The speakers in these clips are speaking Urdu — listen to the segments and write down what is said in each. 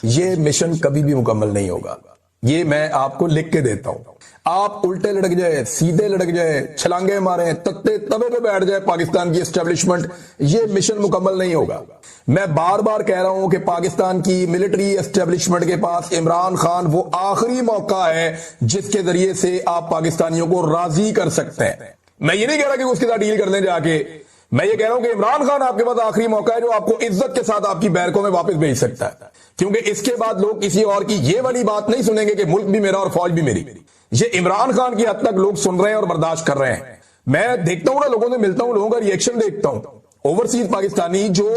یہ مشن کبھی بھی مکمل نہیں ہوگا. یہ میں آپ کو لکھ کے دیتا ہوں. آپ الٹے لڑک جائے, سیدھے لڑک جائے, چھلانگے ماریں, تتے تبے پہ بیٹھ جائے پاکستان کی اسٹیبلشمنٹ, یہ مشن مکمل نہیں ہوگا. میں بار بار کہہ رہا ہوں کہ پاکستان کی ملٹری اسٹیبلشمنٹ کے پاس عمران خان وہ آخری موقع ہے جس کے ذریعے سے آپ پاکستانیوں کو راضی کر سکتے ہیں. میں یہ نہیں کہہ رہا کہ اس کے ساتھ ڈیل کر لیں جا کے, میں یہ کہہ رہا ہوں کہ عمران خان آپ کے پاس آخری موقع ہے جو آپ کو عزت کے ساتھ آپ کی بیرکوں میں واپس بھیج سکتا ہے, کیونکہ اس کے بعد لوگ کسی اور کی یہ والی بات نہیں سنیں گے کہ ملک بھی میرا اور فوج بھی میری. یہ عمران خان کی حد تک لوگ سن رہے ہیں اور برداشت کر رہے ہیں. میں دیکھتا ہوں نا, لوگوں سے ملتا ہوں, لوگوں کا ریئیکشن دیکھتا ہوں. اوورسیز پاکستانی جو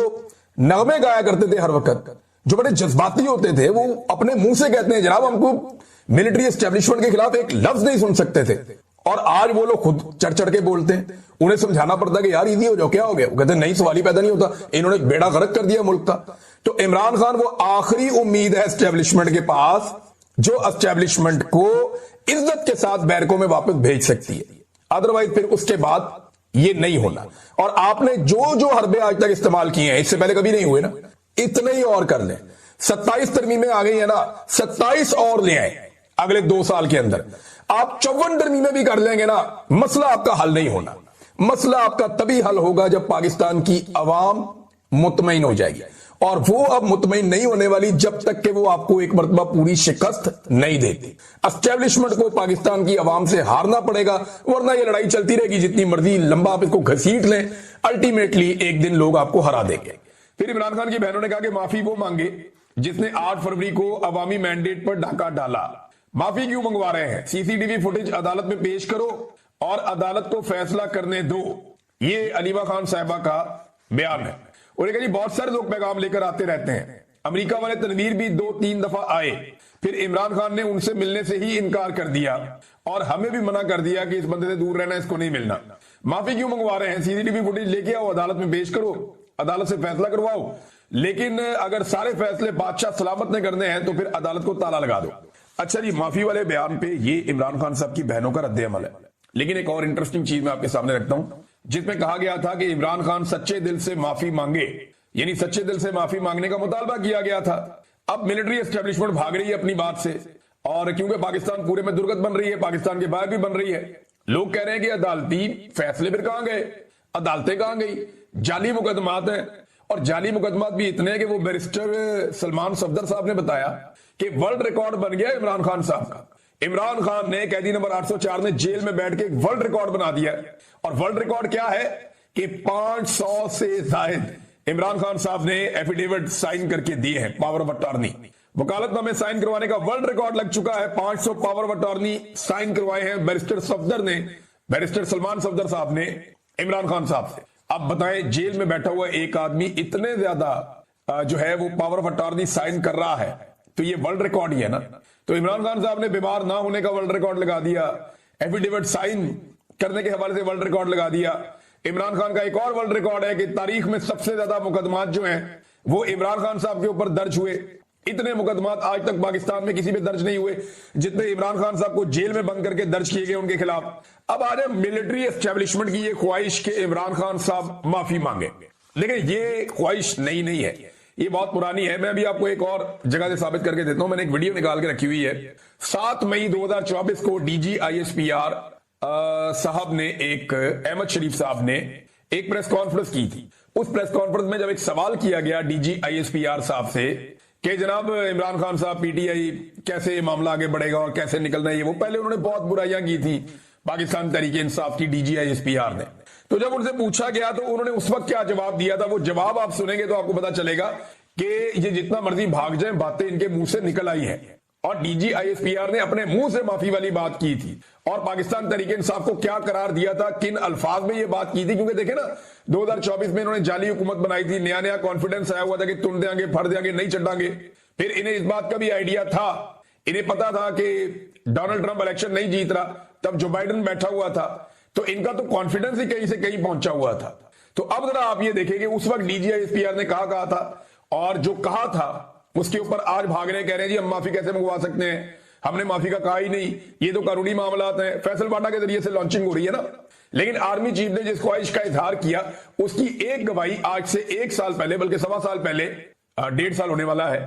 نغمے گایا کرتے تھے ہر وقت, جو بڑے جذباتی ہوتے تھے, وہ اپنے منہ سے کہتے ہیں جناب ہم کو ملٹری اسٹیبلشمنٹ کے خلاف ایک لفظ نہیں سن سکتے تھے, اور آج وہ لوگ خود چڑھ چڑھ کے بولتے ہیں. انہیں سمجھانا پڑتا کہ یار ایزی ہو جاؤ, کیا ہو گیا؟ وہ کہتے ہیں نہیں, سوال ہی پیدا نہیں ہوتا, انہوں نے بیڑا غرق کر دیا ملک کا. تو عمران خان وہ آخری امید ہے اسٹیبلشمنٹ کے پاس جو اسٹیبلشمنٹ کو عزت کے ساتھ بیرکوں میں واپس بھیج سکتی ہے. ادروائز پھر اس کے بعد یہ نہیں ہونا. اور آپ نے جو جو حربے آج تک استعمال کیے ہیں, اس سے پہلے کبھی نہیں ہوئے نا, اتنے ہی اور کر لیں. 27 ترمیمیں آ گئی ہیں نا, 27 اور لے آئیں اگلے 2 سال کے اندر. آپ 54 ترمیمیں بھی کر لیں گے نا, مسئلہ آپ کا حل نہیں ہونا. مسئلہ آپ کا تبھی حل ہوگا جب پاکستان کی عوام مطمئن ہو جائے گی, اور وہ اب مطمئن نہیں ہونے والی جب تک کہ وہ آپ کو ایک مرتبہ پوری شکست نہیں دیتی. اسٹیبلشمنٹ کو پاکستان کی عوام سے ہارنا پڑے گا, ورنہ یہ لڑائی چلتی رہے گی جتنی مرضی لمبا آپ اس کو گھسیٹ لیں, الٹیمیٹلی ایک دن لوگ آپ کو ہرا دیں گے. پھر عمران خان کی بہنوں نے کہا کہ معافی وہ مانگے جس نے 8 فروری کو عوامی مینڈیٹ پر ڈاکہ ڈالا. معافی کیوں منگوا رہے ہیں؟ سی سی ٹی وی فوٹیج عدالت میں پیش کرو اور عدالت کو فیصلہ کرنے دو. یہ علیمہ خان صاحبہ کا بیان ہے. اور کہ جی بہت سارے لوگ پیغام لے کر آتے رہتے ہیں. امریکہ والے تنویر بھی 2-3 دفعہ آئے, پھر عمران خان نے ان سے ملنے سے ہی انکار کر دیا اور ہمیں بھی منع کر دیا کہ اس بندے سے دور رہنا, اس کو نہیں ملنا. معافی کیوں منگوا رہے ہیں؟ سی سی ٹی وی فوٹیج لے کے آؤ, عدالت میں پیش کرو, عدالت سے فیصلہ کرواؤ. لیکن اگر سارے فیصلے بادشاہ سلامت نے کرنے ہیں تو پھر عدالت کو تالا لگا دو. اچھا جی, معافی والے بیان پہ یہ عمران خان صاحب کی بہنوں کا رد عمل ہے. لیکن ایک اور انٹرسٹنگ چیز میں آپ کے سامنے رکھتا ہوں, جس میں کہا گیا تھا کہ عمران خان سچے دل سے معافی مانگے, یعنی سچے دل سے معافی مانگنے کا مطالبہ کیا گیا تھا. اب ملٹری اسٹیبلشمنٹ بھاگ رہی ہے اپنی بات سے, اور کیونکہ پاکستان پورے میں درگت بن رہی ہے, پاکستان کے باہر بھی بن رہی ہے. لوگ کہہ رہے ہیں کہ عدالتی فیصلے پھر کہاں گئے, عدالتیں کہاں گئی, جعلی مقدمات ہیں. اور جعلی مقدمات بھی اتنے ہیں کہ وہ بیرسٹر سلمان صفدر صاحب نے بتایا کہ ورلڈ ریکارڈ بن گیا عمران خان صاحب کا. عمران خان نے قیدی نمبر 804 نے جیل میں بیٹھ کے ایک ورلڈ ریکارڈ بنا دیا ہے. اور ورلڈ ریکارڈ کیا ہے کہ 500 سے زائد عمران خان صاحب نے ایفیڈیوٹ سائن کر کے دیے ہیں, پاور آف اٹارنی, وکالت نامے سائن کروانے کا ورلڈ ریکارڈ لگ چکا ہے. 500 پاور آف اٹارنی سائن کروائے ہیں بیرسٹر صفدر نے, بیرسٹر سلمان صفدر صاحب نے عمران خان صاحب سے. اب بتائیں, جیل میں بیٹھا ہوا ایک آدمی اتنے زیادہ جو ہے وہ پاور آف اٹارنی سائن کر رہا ہے, تو یہ ورلڈ ریکارڈ ہی ہے نا. تو عمران خان صاحب نے بیمار نہ ہونے کا ورلڈ ریکارڈ لگا دیا, ایفیڈیوٹ سائن کرنے کے حوالے سے ورلڈ ریکارڈ لگا دیا. عمران خان کا ایک اور ورلڈ ریکارڈ ہے کہ تاریخ میں سب سے زیادہ مقدمات جو ہیں وہ عمران خان صاحب کے اوپر درج ہوئے. اتنے مقدمات آج تک پاکستان میں کسی پہ درج نہیں ہوئے جتنے عمران خان صاحب کو جیل میں بند کر کے درج کیے گئے ان کے خلاف. اب آ جائے ملٹری اسٹیبلشمنٹ کی یہ خواہش کہ عمران خان صاحب معافی مانگے, لیکن یہ خواہش نئی نہیں ہے, یہ بہت پرانی ہے. میں بھی آپ کو ایک اور جگہ سے ثابت کر کے دیتا ہوں. میں نے ایک ویڈیو نکال کے رکھی ہوئی ہے. 7 مئی 2024 کو D G I S P R صاحب نے احمد شریف صاحب نے ایک پریس کانفرنس کی تھی. اس پریس کانفرنس میں جب ایک سوال کیا گیا D G I S P R صاحب سے کہ جناب عمران خان صاحب پی ٹی آئی کیسے یہ معاملہ آگے بڑھے گا اور کیسے نکلنا ہے, وہ پہلے انہوں نے بہت برائیاں کی تھی پاکستان تحریک انصاف کی D G I S P R نے. تو جب ان سے پوچھا گیا تو انہوں نے اس وقت کیا جواب دیا تھا, وہ جواب آپ سنیں گے تو آپ کو پتا چلے گا کہ یہ جتنا مرضی بھاگ جائیں باتیں ان کے منہ سے نکل آئی ہیں. اور D G I S P R نے اپنے منہ سے معافی والی بات کی تھی, اور پاکستان تحریک انصاف کو کیا قرار دیا تھا, کن الفاظ میں یہ بات کی تھی. کیونکہ دیکھیں نا 2024 میں انہوں نے جعلی حکومت بنائی تھی, نیا نیا کانفیڈنس آیا ہوا تھا کہ تن دیں گے, پھڑ دیں گے, نہیں چڑھیں گے. پھر انہیں اس بات کا بھی آئیڈیا تھا, انہیں پتا تھا کہ ڈونلڈ ٹرمپ الیکشن نہیں جیت رہا, تب جو بائیڈن بیٹھا ہوا تھا, تو ان کا تو کانفیڈنس ہی کہیں سے کہیں پہنچا ہوا تھا. تو اب ذرا آپ یہ دیکھیں کہ اس وقت D G I S P R نے کہا تھا, اور جو کہا تھا اس کے اوپر آج بھاگ رہے کہہ رہے ہیں جی ہم معافی کیسے منگوا سکتے ہیں, ہم نے معافی کا کہا ہی نہیں, یہ تو قانونی معاملات ہیں. فیصل باٹا کے ذریعے سے لانچنگ ہو رہی ہے نا. لیکن آرمی چیف نے جس خواہش کا اظہار کیا اس کی ایک گواہی آج سے 1 سال پہلے, بلکہ 1.25 سال پہلے, 1.5 سال ہونے والا ہے,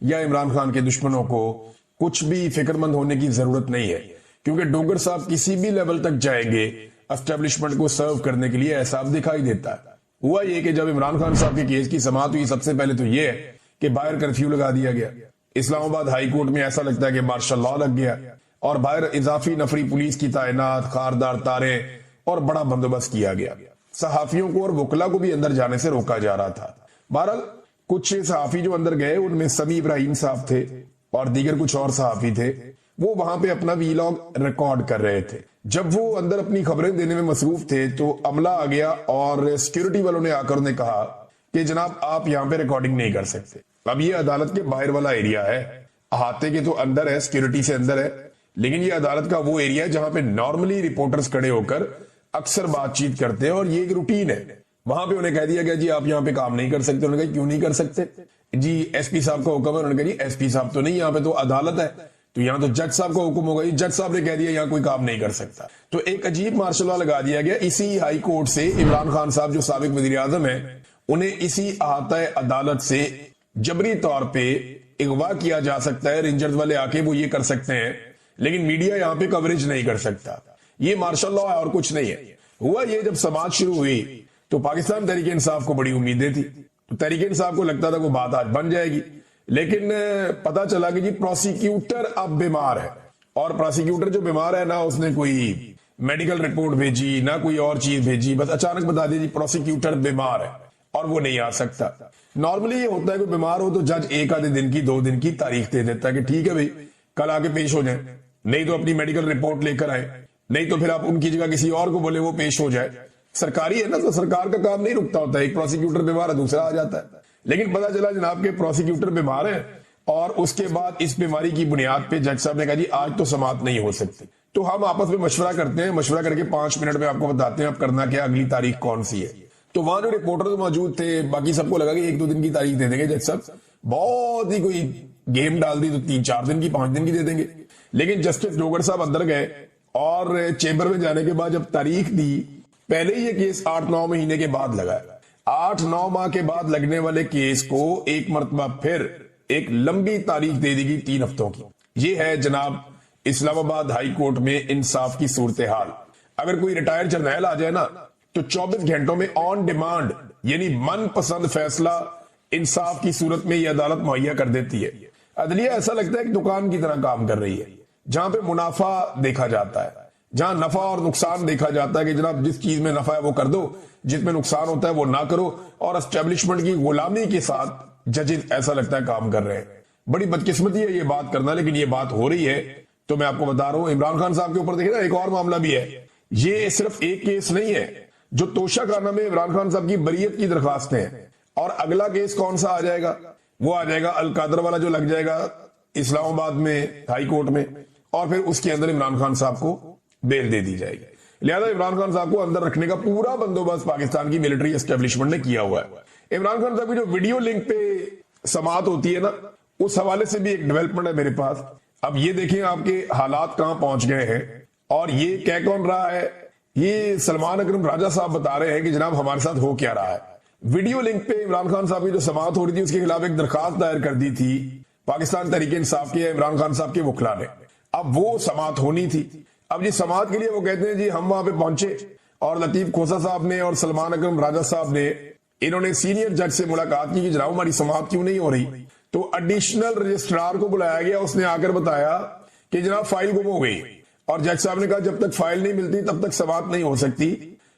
یا عمران خان کے دشمنوں کو کچھ بھی فکر مند ہونے کی ضرورت نہیں ہے، کیونکہ ڈوگر صاحب کسی بھی لیول تک جائیں گے اسٹیبلشمنٹ کو سرو کرنے کے لیے، ایسا اب دکھائی دیتا ہے۔ ہوا یہ کہ جب عمران خان صاحب کے کیس کی سماعت ہوئی، سب سے پہلے تو یہ ہے کہ باہر کرفیو لگا دیا گیا، اسلام آباد ہائی کورٹ میں ایسا لگتا ہے کہ مارشل لاء لگ گیا، اور باہر اضافی نفری پولیس کی تعینات، خاردار تاریں اور بڑا بندوبست کیا گیا۔ صحافیوں کو اور وکلا کو بھی اندر جانے سے روکا جا رہا تھا۔ بہرحال کچھ صحافی جو اندر گئے ان میں سمیع ابراہیم صاحب تھے اور دیگر کچھ اور صحافی تھے، وہ وہاں پہ اپنا ویلاگ ریکارڈ کر رہے تھے۔ جب وہ اندر اپنی خبریں دینے میں مصروف تھے تو عملہ آ گیا اور سیکیورٹی والوں نے آ کر انہیں کہا کہ جناب آپ یہاں پہ ریکارڈنگ نہیں کر سکتے۔ اب یہ عدالت کے باہر والا ایریا ہے، احاطے کے تو اندر ہے، سیکیورٹی سے اندر ہے، لیکن یہ عدالت کا وہ ایریا ہے جہاں پہ نارملی رپورٹرز کھڑے ہو کر اکثر بات چیت کرتے ہیں اور یہ ایک روٹین ہے۔ وہاں پہ انہیں کہہ دیا گیا جی آپ یہاں پہ کام نہیں کر سکتے۔ انہوں نے کہا کیوں نہیں کر سکتے؟ جی ایس پی صاحب کا حکم ہے۔ انہوں نے کہا جی ایس پی صاحب تو نہیں، یہاں پہ تو عدالت ہے، تو یہاں تو جج صاحب کا حکم ہوگا، جج صاحب نے کہہ دیا یہاں کوئی کام نہیں کر سکتا۔ تو ایک عجیب مارشل لاء لگا دیا گیا۔ اسی ہائی کورٹ سے عمران خان صاحب جو سابق وزیر اعظم ہیں، انہیں اسی احاطہ عدالت سے جبری طور پہ اغوا کیا جا سکتا ہے، رینجرز والے آ کے وہ یہ کر سکتے ہیں، لیکن میڈیا یہاں پہ کوریج نہیں کر سکتا۔ یہ مارشل لاء ہے اور کچھ نہیں ہے۔ ہوا یہ جب سماعت شروع ہوئی تو پاکستان تحریک انصاف کو بڑی امیدیں تھی، تو تحریک انصاف کو لگتا تھا وہ بات آج بن جائے گی، لیکن پتا چلا کہ جی پروسیکیوٹر اب بیمار ہے، اور پروسیکیوٹر جو بیمار ہے نہ اس نے کوئی میڈیکل رپورٹ بھیجی نہ کوئی اور چیز بھیجی، بس اچانک بتا دیا جی پروسیکیوٹر بیمار ہے اور وہ نہیں آ سکتا۔ نارملی یہ ہوتا ہے کہ بیمار ہو تو جج ایک آدھے دن کی 2 دن کی تاریخ دے دیتا ہے کہ ٹھیک ہے بھائی کل آگے پیش ہو جائیں، نہیں تو اپنی میڈیکل رپورٹ لے کر آئے، نہیں تو پھر آپ ان کی جگہ کسی اور کو بولے وہ پیش ہو جائے۔ سرکاری ہے نا، تو سرکار کا کام نہیں رکتا ہوتا ہے، ایک پروسیکیوٹر بیمار ہے دوسرا آ جاتا ہے، لیکن پتا چلا جناب کے پروسیکیوٹر بیمار ہیں، اور اس کے بعد اس بیماری کی بنیاد پہ جج صاحب نے کہا جی آج تو سماعت نہیں ہو سکتی۔ تو ہم آپس میں مشورہ کرتے ہیں، مشورہ کر کے 5 منٹ میں آپ کو بتاتے ہیں آپ کرنا کیا، اگلی تاریخ کون سی ہے۔ تو وہاں جو رپورٹر موجود تھے باقی سب کو لگا کہ 1-2 دن کی تاریخ دے دیں گے جج صاحب، بہت ہی کوئی گیم ڈال دی تو 3-4 دن کی 5 دن کی دے دیں گے، لیکن جسٹس ڈوگر صاحب اندر گئے اور چیمبر میں جانے کے بعد جب تاریخ دی، پہلے ہی یہ کیس 8-9 مہینے کے بعد لگا ہے۔ 8-9 ماہ کے بعد لگنے والے کیس کو ایک مرتبہ پھر ایک لمبی تاریخ دے دی گئی 3 ہفتوں کی۔ یہ ہے جناب اسلام آباد ہائی کورٹ میں انصاف کی صورتحال۔ اگر کوئی ریٹائر جرنیل آ جائے نا تو 24 گھنٹوں میں آن ڈیمانڈ یعنی من پسند فیصلہ انصاف کی صورت میں یہ عدالت مہیا کر دیتی ہے۔ عدلیہ ایسا لگتا ہے کہ دکان کی طرح کام کر رہی ہے، جہاں پہ منافع دیکھا جاتا ہے، جہاں نفع اور نقصان دیکھا جاتا ہے کہ جناب جس چیز میں نفع ہے وہ کر دو، جس میں نقصان ہوتا ہے وہ نہ کرو، اور اسٹیبلشمنٹ کی غلامی کے ساتھ ججز ایسا لگتا ہے کام کر رہے ہیں۔ بڑی بدقسمتی ہے یہ بات کرنا، لیکن یہ بات ہو رہی ہے۔ تو میں آپ کو بتا رہا ہوں عمران خان صاحب کے اوپر دیکھیں نا ایک اور معاملہ بھی ہے، یہ صرف ایک کیس نہیں ہے۔ جو توشہ خانہ میں عمران خان صاحب کی بریت کی درخواستیں ہیں، اور اگلا کیس کون سا آ جائے گا، وہ آ جائے گا القادر والا جو لگ جائے گا اسلام آباد میں ہائی کورٹ میں، اور پھر اس کے اندر عمران خان صاحب کو بیل دے دی جائے گی۔ لہذا عمران خان صاحب کو اندر رکھنے کا پورا بندوبست پاکستان کی ملٹری اسٹیبلشمنٹ نے کیا ہوا ہے۔ عمران خان صاحب کی جو ویڈیو لنک پہ سماعت ہوتی ہے نا، اس حوالے سے بھی ایک ڈیولپمنٹ ہے میرے پاس۔ اب یہ دیکھیں آپ کے حالات کہاں پہنچ گئے ہیں، اور یہ کہہ کون رہا ہے، یہ سلمان اکرم راجہ صاحب بتا رہے ہیں کہ جناب ہمارے ساتھ ہو کیا رہا ہے۔ ویڈیو لنک پہ عمران خان صاحب کی جو سماعت ہو رہی تھی اس کے خلاف ایک درخواست دائر کر دی تھی پاکستان تحریک انصاف کے عمران خان صاحب کے وکلا نے۔ اب وہ سماعت ہونی تھی، اب یہ سماعت کے لیے وہ کہتے ہیں جی ہم وہاں پہ پہنچے، اور لطیف کھوسا صاحب نے اور سلمان اکرم راجہ صاحب نے انہوں نے سینئر جج سے ملاقات کی کہ جناب ہماری سماعت کیوں نہیں ہو رہی، تو ایڈیشنل رجسٹرار کو بلایا گیا، اس نے آ کر بتایا کہ جناب فائل گم ہو گئی، اور جج صاحب نے کہا جب تک فائل نہیں ملتی تب تک سماعت نہیں ہو سکتی۔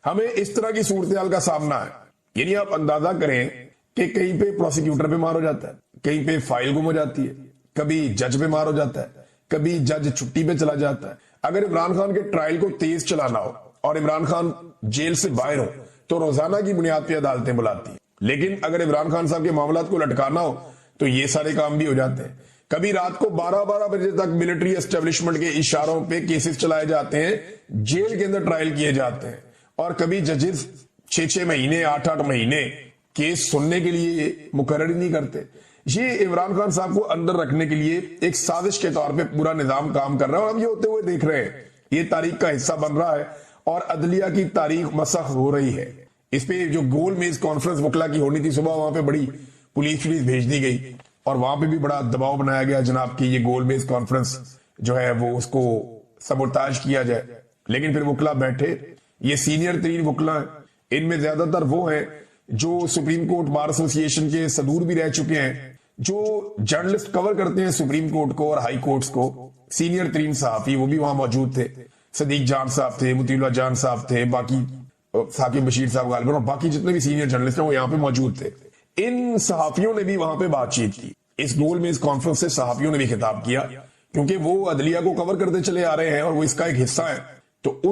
ہمیں اس طرح کی صورتحال کا سامنا ہے، یعنی آپ اندازہ کریں کہ کہیں پہ پروسیکیوٹر بیمار ہو جاتا ہے، کہیں پہ فائل گم ہو جاتی ہے، کبھی جج بیمار ہو جاتا ہے، کبھی جج چھٹی پہ چلا جاتا ہے۔ اگر عمران خان کے ٹرائل کو تیز چلانا ہو اور عمران خان جیل سے باہر ہو تو روزانہ کی بنیاد پہ عدالتیں بلاتی ہیں، لیکن اگر عمران خان صاحب کے معاملات کو لٹکانا ہو تو یہ سارے کام بھی ہو جاتے ہیں۔ کبھی رات کو 12 بجے تک ملٹری اسٹیبلشمنٹ کے اشاروں پہ کیسز چلائے جاتے ہیں، جیل کے اندر ٹرائل کیے جاتے ہیں، اور کبھی ججز 6 مہینے 8 مہینے کیس سننے کے لیے مقرر ہی نہیں کرتے۔ یہ عمران خان صاحب کو اندر رکھنے کے لیے ایک سازش کے طور پہ پورا نظام کام کر رہا ہے، اور ہم یہ ہوتے ہوئے دیکھ رہے ہیں، یہ تاریخ کا حصہ بن رہا ہے، اور عدلیہ کی تاریخ مسخ ہو رہی ہے۔ اس پہ جو گول میز کانفرنس وکلا کی ہونی تھی صبح، وہاں پہ بڑی پولیس بھیج دی گئی، اور وہاں پہ بھی بڑا دباؤ بنایا گیا جناب کی یہ گول بیس کانفرنس جو ہے وہ اس کو سبوتاج کیا جائے. لیکن پھر وکلا بیٹھے, یہ سینئر ترین وکلا ہیں, ان میں زیادہ تر وہ ہیں جو سپریم کورٹ بار ایسوسی ایشن کے صدور بھی رہ چکے ہیں, جو جرنلسٹ کور کرتے ہیں سپریم کورٹ کو اور ہائی کورٹس کو. سینئر ترین صحافی وہ بھی وہاں موجود تھے, صدیق جان صاحب تھے, مطیع اللہ جان صاحب تھے, باقی ثاقب بشیر صاحب غالباً, اور باقی جتنے بھی سینئر جرنلسٹ ہیں وہ یہاں پہ موجود تھے. ان صحافیوں نے بھی وہاں پہ بات چیت کی. اس گول میز کانفرنس سے صحافیوں نے بھی خطاب کیا, کیونکہ وہ عدلیہ کو کور کرتے چلے آ رہے ہیں اور وہ اس کا ایک حصہ ہے. تو انہوں